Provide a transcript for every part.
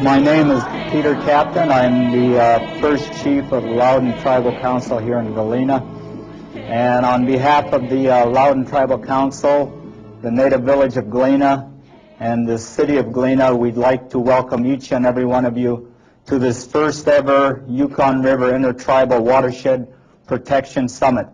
My name is Peter Captain. I'm the first chief of Loudon Tribal Council here in Galena. And on behalf of the Loudon Tribal Council, the native village of Galena, and the city of Galena, we'd like to welcome each and every one of you to this first ever Yukon River Intertribal Watershed Protection Summit.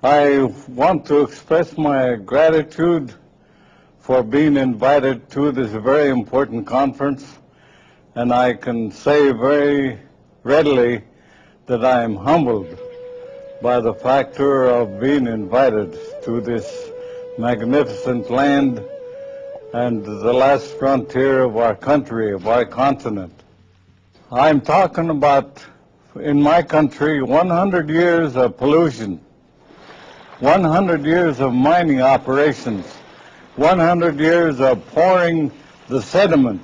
I want to express my gratitude for being invited to this very important conference, and I can say very readily that I am humbled by the factor of being invited to this magnificent land and the last frontier of our country, of our continent. I'm talking about, in my country, 100 years of pollution, 100 years of mining operations, 100 years of pouring the sediment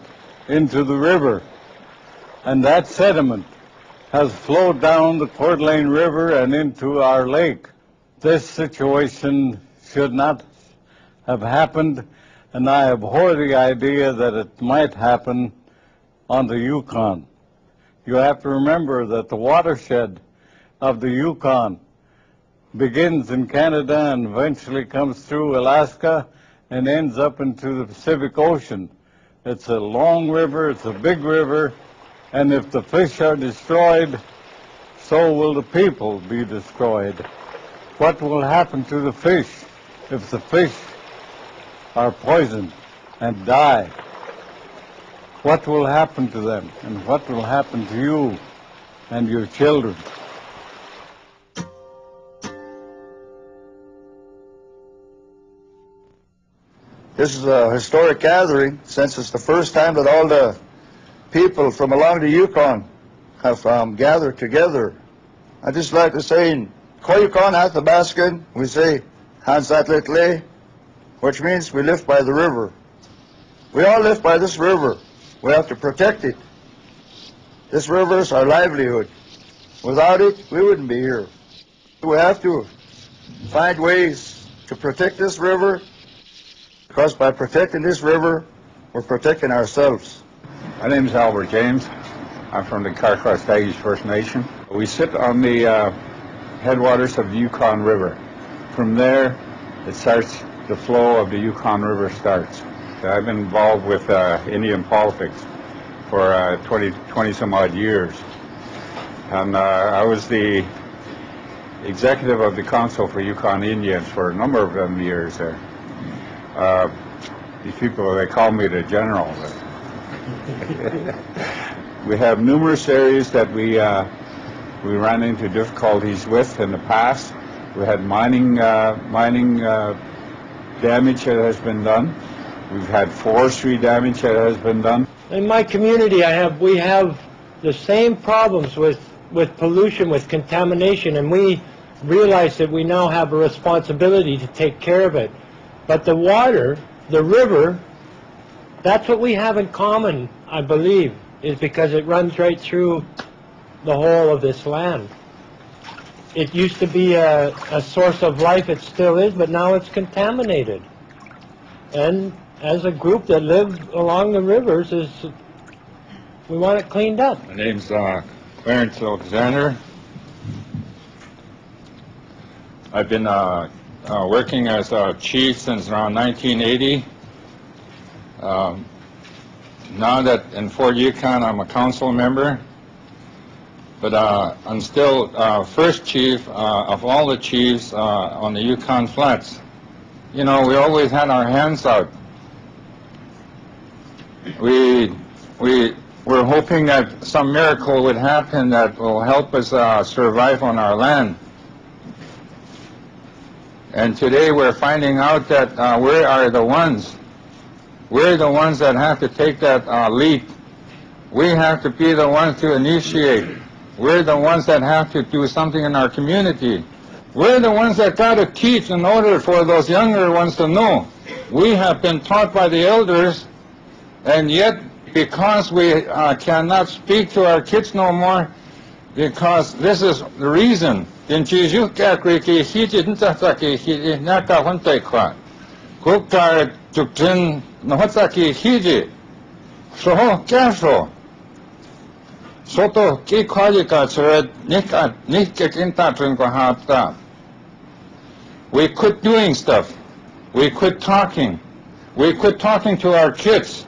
into the river. And that sediment has flowed down the Coeur d'Alene River and into our lake. This situation should not have happened, and I abhor the idea that it might happen on the Yukon. You have to remember that the watershed of the Yukon begins in Canada and eventually comes through Alaska and ends up into the Pacific Ocean. It's a long river, it's a big river, and if the fish are destroyed, so will the people be destroyed. What will happen to the fish if the fish are poisoned and die? What will happen to them, and what will happen to you and your children? This is a historic gathering since it's the first time that all the people from along the Yukon have gathered together. I'd just like to say in Koyukon Athabaskan, we say Hansatlitle, which means we live by the river. We all live by this river. We have to protect it. This river is our livelihood. Without it, we wouldn't be here. We have to find ways to protect this river, because by protecting this river, we're protecting ourselves. My name is Albert James. I'm from the Carcross-Daggett First Nation. We sit on the headwaters of the Yukon River. From there, it starts, the flow of the Yukon River starts. I've been involved with Indian politics for 20 some odd years. And I was the executive of the Council for Yukon Indians for a number of them years there. These people, they call me the general. We have numerous areas that we ran into difficulties with in the past. We had mining damage that has been done. We've had forestry damage that has been done. In my community, we have the same problems with pollution, with contamination, and we realize that we now have a responsibility to take care of it. But the water, the river, that's what we have in common, I believe, is because it runs right through the whole of this land. It used to be a source of life, it still is, but now it's contaminated. And as a group that live along the rivers, we want it cleaned up. My name's Clarence Alexander. I've been working as a chief since around 1980. Now that in Fort Yukon I'm a council member, but I'm still first chief of all the chiefs on the Yukon Flats. You know, we always had our hands out. We're hoping that some miracle would happen that will help us survive on our land. And today we're finding out that we're the ones that have to take that leap. We have to be the ones to initiate. We're the ones that have to do something in our community. We're the ones that got to teach in order for those younger ones to know. We have been taught by the elders, and yet because we cannot speak to our kids no more, because this is the reason. Soto ki kwalika tseret we quit doing stuff. We quit talking. We quit talking to our kids.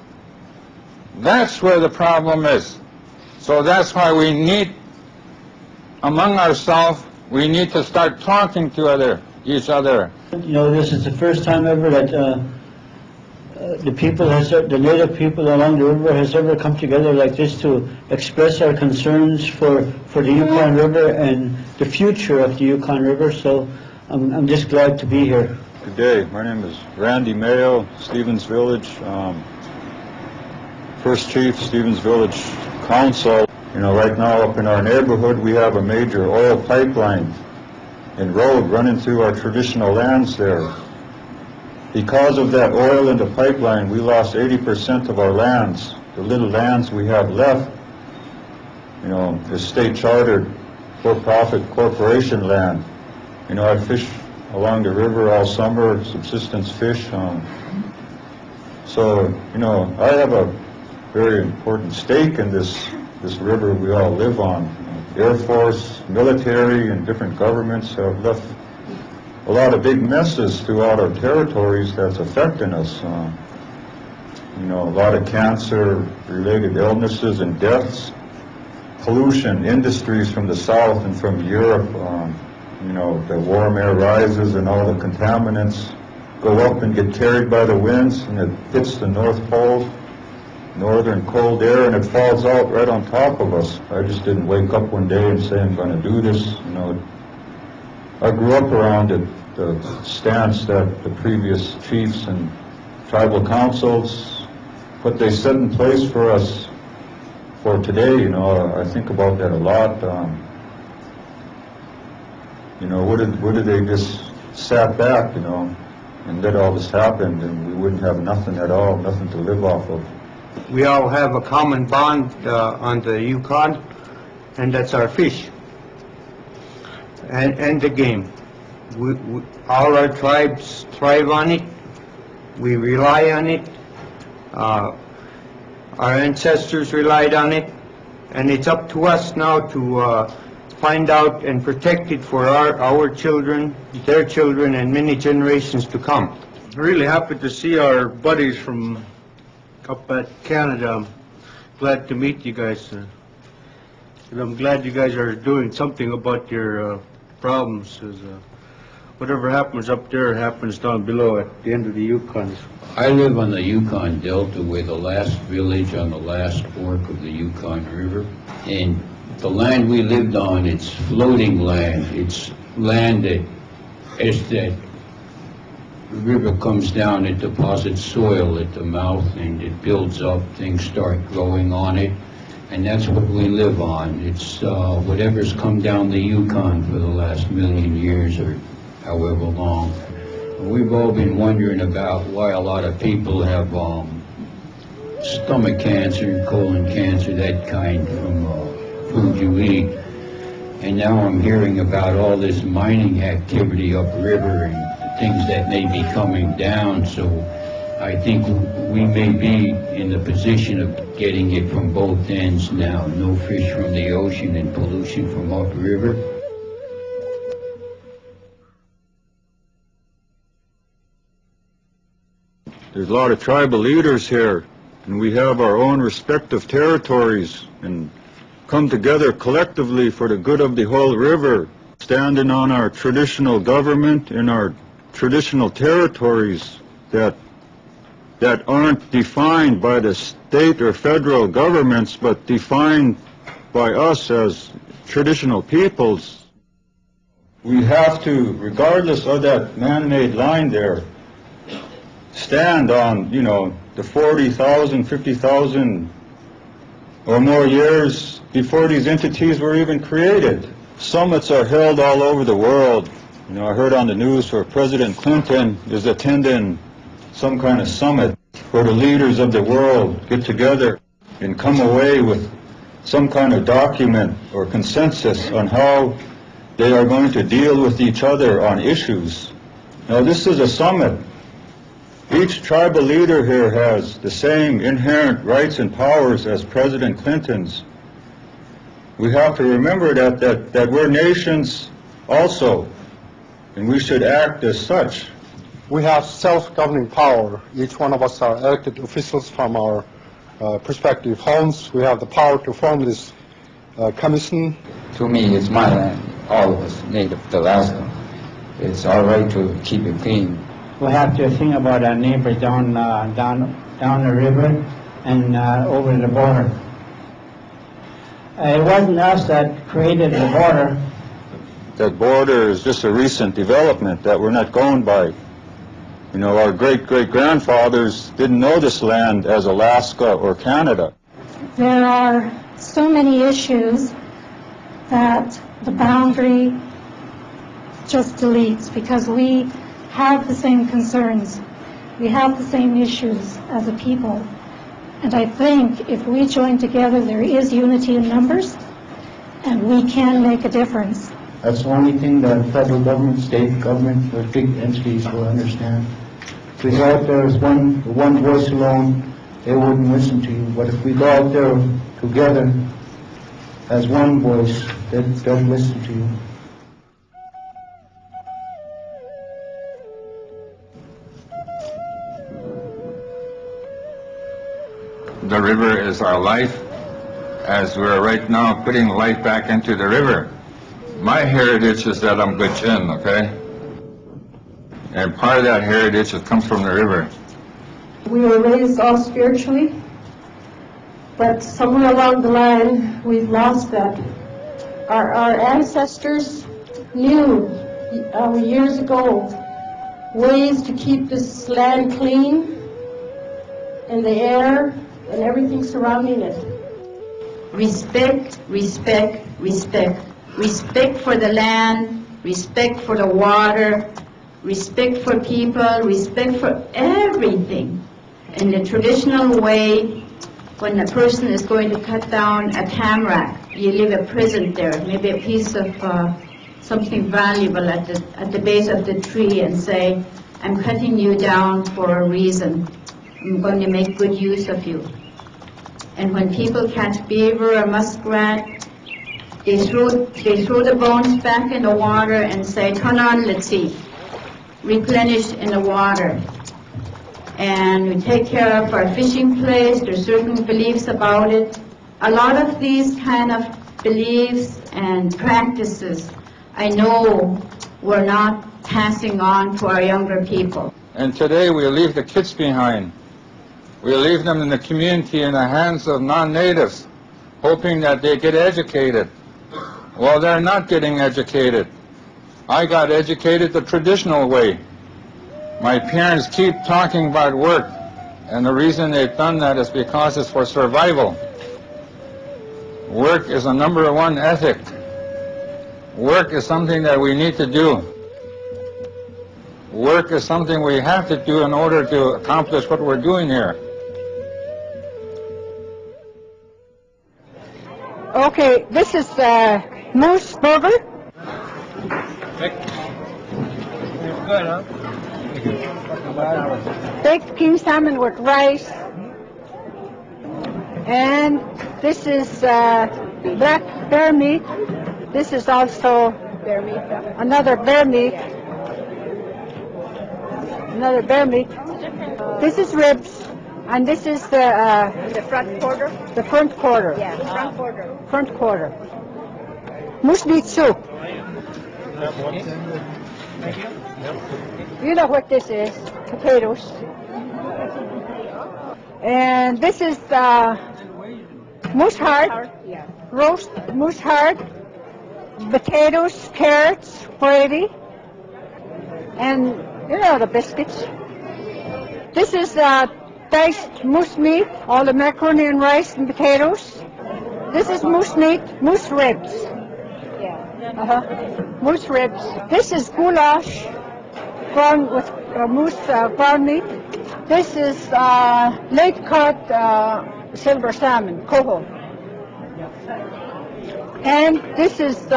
That's where the problem is. So that's why we need, among ourselves, we need to start talking to each other. You know, this is the first time ever that the native people along the river has ever come together like this to express our concerns for the Yukon River and the future of the Yukon River. So I'm just glad to be here. Good day. My name is Randy Mayo, Stevens Village, First Chief, Stevens Village Council. You know, right now up in our neighborhood we have a major oil pipeline and road running through our traditional lands there. Because of that oil in the pipeline, we lost 80% of our lands. The little lands we have left, you know, is state chartered for-profit corporation land. You know, I fish along the river all summer, subsistence fish. So, you know, I have a very important stake in this river we all live on. Air Force, military, and different governments have left a lot of big messes throughout our territories that's affecting us. You know, a lot of cancer-related illnesses and deaths, pollution, industries from the south and from Europe. You know, the warm air rises and all the contaminants go up and get carried by the winds, and it hits the North Pole, northern cold air, and it falls out right on top of us. I just didn't wake up one day and say I'm going to do this. You know, I grew up around it, the stance that the previous chiefs and tribal councils, what they set in place for us for today. You know, I think about that a lot. You know, what did they just sat back, you know, and let all this happen, and we wouldn't have nothing at all, nothing to live off of. We all have a common bond on the Yukon, and that's our fish and the game. All our tribes thrive on it. We rely on it. Our ancestors relied on it, and it's up to us now to find out and protect it for our children, their children, and many generations to come. I'm really happy to see our buddies from up at Canada. I'm glad to meet you guys. And I'm glad you guys are doing something about your problems. Whatever happens up there happens down below at the end of the Yukon. I live on the Yukon Delta. We're the last village on the last fork of the Yukon River. And the land we lived on, it's floating land. It's land that, as that river comes down, it deposits soil at the mouth and it builds up, things start growing on it. And that's what we live on. It's whatever's come down the Yukon for the last million years or however long. And we've all been wondering about why a lot of people have stomach cancer, colon cancer, that kind from food you eat. And now I'm hearing about all this mining activity upriver and things that may be coming down. So I think we may be in the position of getting it from both ends now. No fish from the ocean and pollution from upriver. There's a lot of tribal leaders here, and we have our own respective territories, and come together collectively for the good of the whole river, standing on our traditional government and our traditional territories that aren't defined by the state or federal governments, but defined by us as traditional peoples. We have to, regardless of that man-made line there, stand on, the 40,000, 50,000 or more years before these entities were even created. Summits are held all over the world. I heard on the news where President Clinton is attending some kind of summit where the leaders of the world get together and come away with some kind of document or consensus on how they are going to deal with each other on issues. Now, this is a summit. Each tribal leader here has the same inherent rights and powers as President Clinton's. We have to remember that we're nations also, and we should act as such. We have self-governing power. Each one of us are elected officials from our prospective homes. We have the power to form this commission. To me, it's my land. All of us, native to Alaska. It's our right to keep it clean. We have to think about our neighbors down the river and over the border. It wasn't us that created the border. That border is just a recent development that we're not going by. Our great-great-grandfathers didn't know this land as Alaska or Canada. There are so many issues that the boundary just deletes because we have the same concerns. We have the same issues as a people. And I think if we join together, there is unity in numbers, and we can make a difference. That's the only thing that federal government, state government, or big entities will understand. If we go out there as one voice alone, they wouldn't listen to you. But if we go out there together as one voice, they'll listen to you. The river is our life, as we're right now putting life back into the river. My heritage is that I'm Gachin, okay? And part of that heritage comes from the river. We were raised all spiritually, but somewhere along the line, we've lost that. Our ancestors knew years ago ways to keep this land clean, and the air, and everything surrounding it. Respect, respect, respect. Respect for the land, respect for the water, respect for people, respect for everything. In the traditional way, when a person is going to cut down a tamarack, you leave a present there, maybe a piece of something valuable at the base of the tree, and say, I'm cutting you down for a reason. I'm going to make good use of you. And when people catch beaver or muskrat, they throw the bones back in the water and say, turn on, let's see, replenish in the water. And we take care of our fishing place. There's certain beliefs about it. A lot of these kind of beliefs and practices, I know we're not passing on to our younger people. And today we leave the kids behind. We leave them in the community in the hands of non-natives, hoping that they get educated. Well, they're not getting educated. I got educated the traditional way. My parents keep talking about work, and the reason they've done that is because it's for survival. Work is a number one ethic. Work is something that we need to do. Work is something we have to do in order to accomplish what we're doing here. Okay, this is moose burger. Good, huh? Baked king salmon with rice. And this is black bear meat. This is also another bear meat. Another bear meat. This is ribs, and this is the front quarter? The front quarter. Yeah, front quarter. Front quarter. Moose meat soup. You know what this is? Potatoes. And this is moose heart. Yeah. Roast moose heart. Potatoes, carrots, gravy, and you know the biscuits. This is diced moose meat, all the macaroni and rice and potatoes. This is moose meat, moose ribs. Yeah. Moose ribs. This is goulash, ground with moose ground meat. This is late caught silver salmon, coho. And this is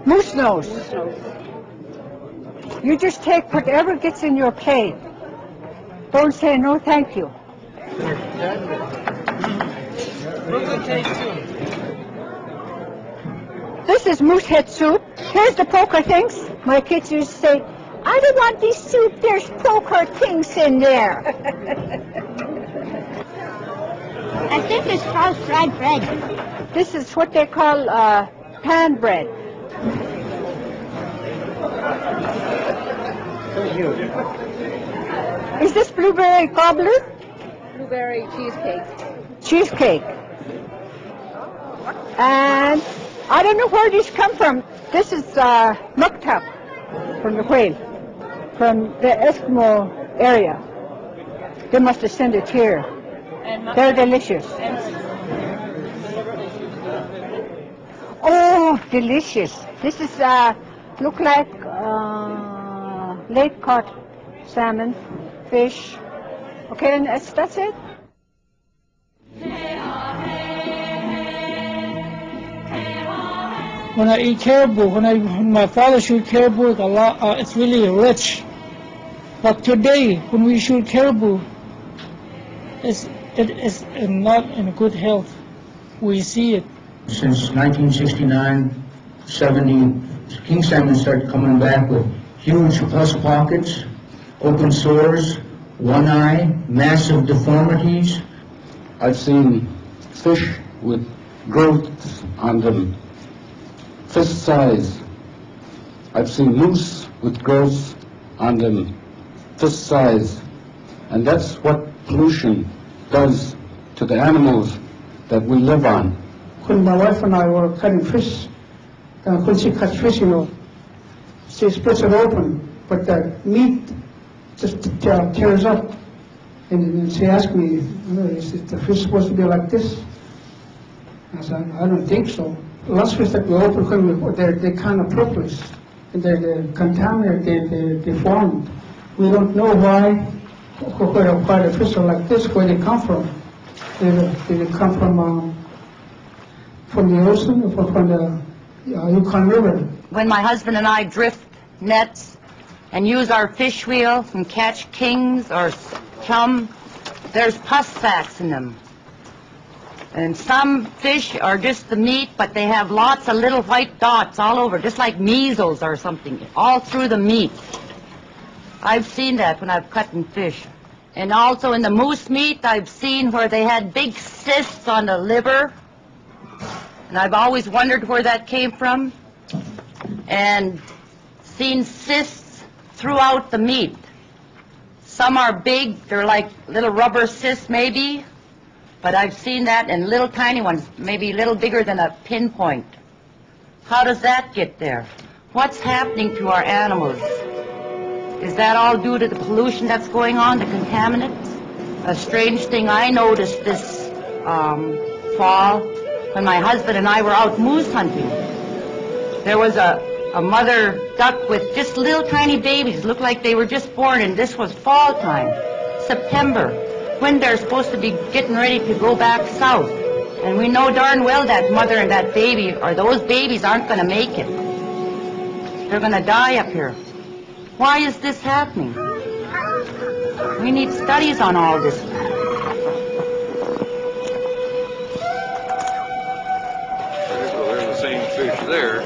moose nose. You just take whatever gets in your plate. Don't say no, thank you. This is moose head soup. Here's the poker things. My kids used to say, I don't want this soup, there's poker things in there. I think it's called fried bread. This is what they call pan bread. Is this blueberry cobbler? Blueberry cheesecake. Cheesecake. And I don't know where these come from. This is muktak from the whale, from the Eskimo area. They must have sent it here. They're delicious. Oh, delicious. This is, look like late caught salmon, fish. Okay, and that's it. When I eat caribou, when my father shoot caribou, it's really rich. But today, when we shoot caribou, it is not in good health. We see it. Since 1969, 70, king salmon started coming back with huge pus pockets, open sores, one eye, massive deformities. I've seen fish with growths on them, fist size. I've seen moose with growths on them, fist size. And that's what pollution does to the animals that we live on. When my wife and I were cutting fish, when she cuts fish, she splits it open, but the meat just tears up. And she asked me, is the fish supposed to be like this? I said, I don't think so. Lots of fish that we open, they're kind of purplish, and they're contaminated, they're deformed. We don't know why the fish are like this, where they come from. They come from the ocean, or from the Yukon River. When my husband and I drift nets and use our fish wheel and catch kings or chum, there's pus sacs in them. And some fish are just the meat, but they have lots of little white dots all over, just like measles or something, all through the meat. I've seen that when I've cut fish. And also in the moose meat, I've seen where they had big cysts on the liver. And I've always wondered where that came from. And seen cysts throughout the meat. Some are big, they're like little rubber cysts maybe. But I've seen that in little tiny ones, maybe a little bigger than a pinpoint. How does that get there? What's happening to our animals? Is that all due to the pollution that's going on, the contaminants? A strange thing I noticed this fall when my husband and I were out moose hunting. There was a mother duck with just little tiny babies, looked like they were just born, and this was fall time, September, when they're supposed to be getting ready to go back south. And we know darn well that mother and that baby, or those babies, aren't going to make it. They're going to die up here. Why is this happening? We need studies on all this. There's the same fish there.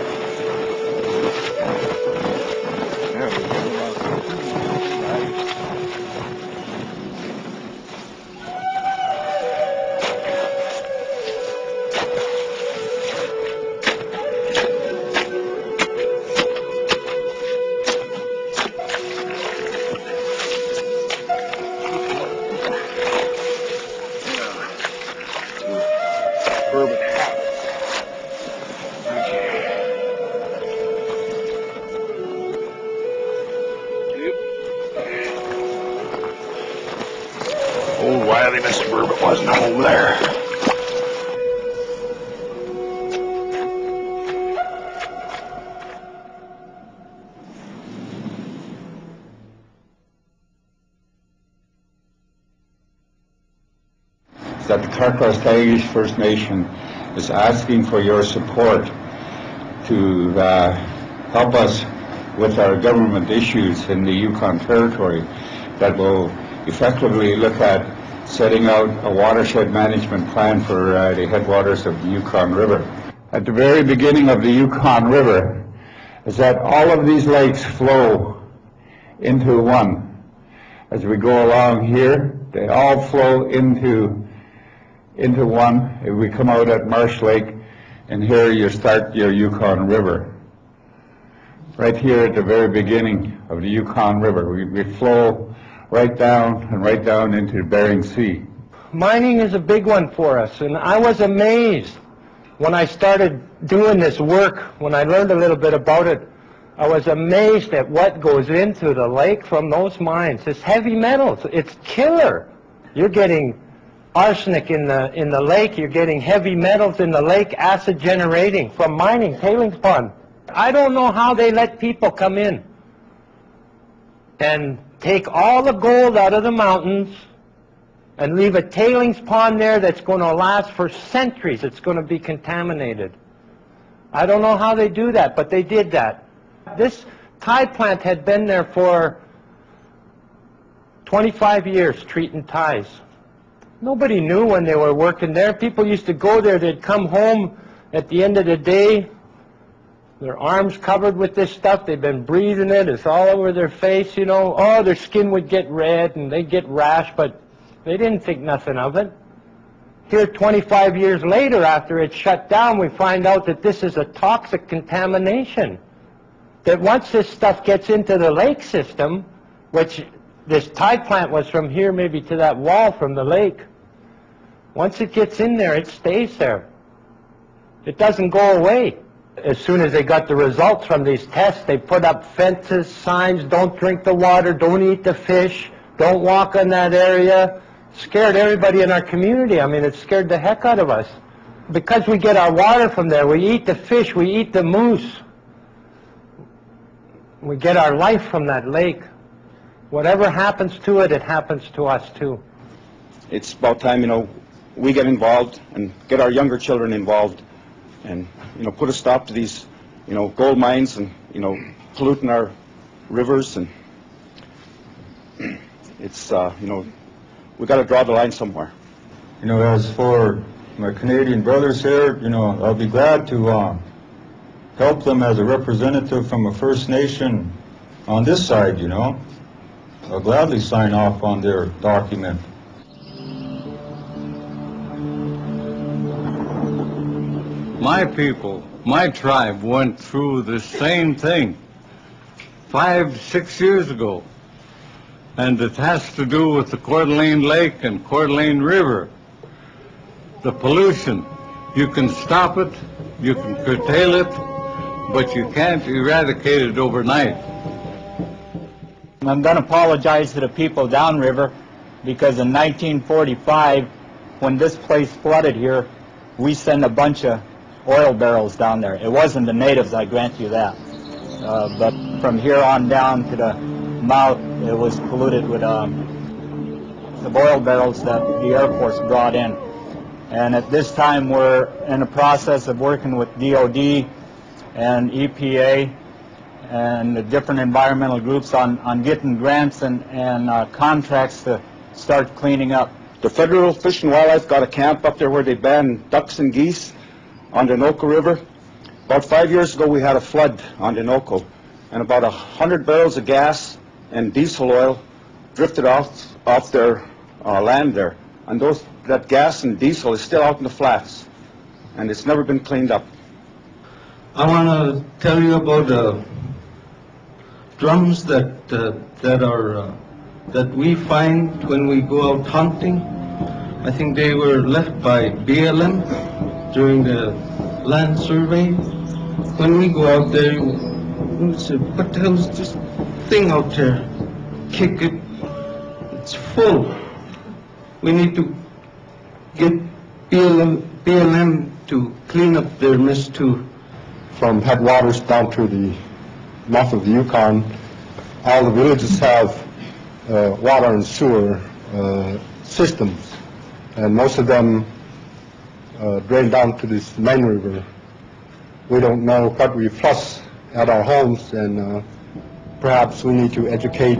Old wily Mr. Bourbon wasn't home there. That the Carcross First Nation is asking for your support to help us with our government issues in the Yukon Territory that will effectively look at setting out a watershed management plan for the headwaters of the Yukon River. At the very beginning of the Yukon River is that all of these lakes flow into one. As we go along here, they all flow into one. If we come out at Marsh Lake, and here you start your Yukon River. Right here at the very beginning of the Yukon River, we flow right down into Bering Sea. Mining is a big one for us, and I was amazed when I started doing this work, when I learned a little bit about it. I was amazed at what goes into the lake from those mines. It's heavy metals. It's killer. You're getting arsenic in the lake. You're getting heavy metals in the lake, acid generating from mining, tailings pond. I don't know how they let people come in and take all the gold out of the mountains and leave a tailings pond there that's going to last for centuries. It's going to be contaminated. I don't know how they do that, but they did that. This tie plant had been there for 25 years treating ties. Nobody knew when they were working there. People used to go there. They'd come home at the end of the day, their arms covered with this stuff. They'd been breathing it. It's all over their face, you know. Oh, their skin would get red and they'd get rash, but they didn't think nothing of it. Here, 25 years later, after it's shut down, we find out that this is a toxic contamination. That once this stuff gets into the lake system, which this tie plant was from here maybe to that wall from the lake, once it gets in there, it stays there. It doesn't go away. As soon as they got the results from these tests, they put up fences, signs, don't drink the water, don't eat the fish, don't walk in that area. Scared everybody in our community. I mean, it scared the heck out of us. Because we get our water from there, we eat the fish, we eat the moose. We get our life from that lake. Whatever happens to it, it happens to us too. It's about time, you know, we get involved and get our younger children involved and, you know, put a stop to these, you know, gold mines and, you know, polluting our rivers. And it's, you know, we got to draw the line somewhere. You know, as for my Canadian brothers here, you know, I'll be glad to help them as a representative from a First Nation on this side, you know. I'll gladly sign off on their document. My people, my tribe went through the same thing 5-6 years ago. And it has to do with the Coeur d'Alene Lake and Coeur d'Alene River. The pollution, you can stop it, you can curtail it, but you can't eradicate it overnight. I'm going to apologize to the people downriver because in 1945, when this place flooded here, we sent a bunch of oil barrels down there. It wasn't the natives, I grant you that. But from here on down to the mouth, it was polluted with the oil barrels that the Air Force brought in. And at this time, we're in the process of working with DOD and EPA and the different environmental groups on getting grants and contracts to start cleaning up. The Federal Fish and Wildlife got a camp up there where they ban ducks and geese on the Noco River. About 5 years ago, we had a flood on the Noco, and about 100 barrels of gas and diesel oil drifted off their land there. And that gas and diesel is still out in the flats, and it's never been cleaned up. I want to tell you about drums that we find when we go out hunting. I think they were left by BLM during the land survey. When we go out there, we say, what the hell is this thing out there? Kick it. It's full. we need to get BLM to clean up their mess too. From headwaters down to the mouth of the Yukon, all the villages have water and sewer systems, and most of them drain down to this main river. We don't know what we flush at our homes, and perhaps we need to educate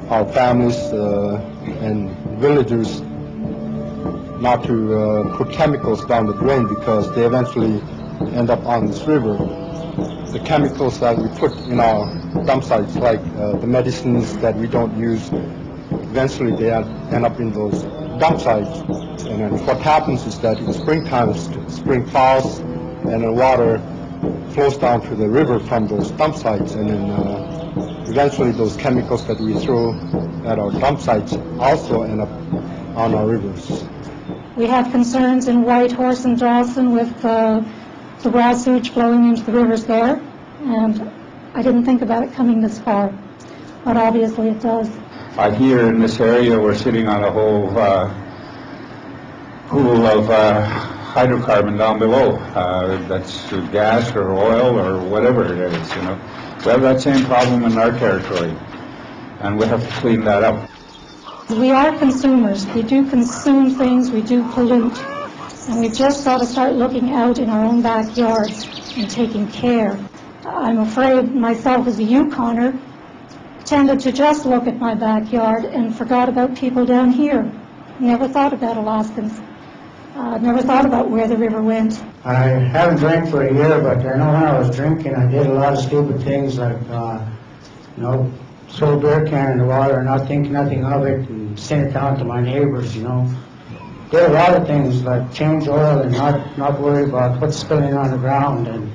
our families and villagers not to put chemicals down the drain, because they eventually end up on this river. The chemicals that we put in our dump sites, like the medicines that we don't use, eventually they end up in those dump sites. And then what happens is that in springtime, spring thaws, and the water flows down to the river from those dump sites, and then eventually those chemicals that we throw at our dump sites also end up on our rivers. We have concerns in Whitehorse and Dawson with the raw sewage flowing into the rivers there, and I didn't think about it coming this far, but obviously it does. Here in this area, we're sitting on a whole pool of hydrocarbon down below. That's gas or oil or whatever it is, you know. We have that same problem in our territory, and we have to clean that up. We are consumers. We do consume things. We do pollute. And we've just got to start looking out in our own backyards and taking care. I'm afraid myself as a Yukoner tended to just look at my backyard and forgot about people down here. Never thought about Alaskans. Never thought about where the river went. I haven't drank for a year, but I know when I was drinking, I did a lot of stupid things like, throw a beer can in the water and not think nothing of it and send it down to my neighbors, Did a lot of things like change oil and not worry about what's spilling on the ground and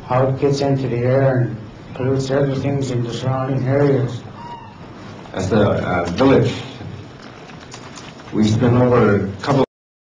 how it gets into the air and pollutes other things in the surrounding areas. As a village, we spent over a couple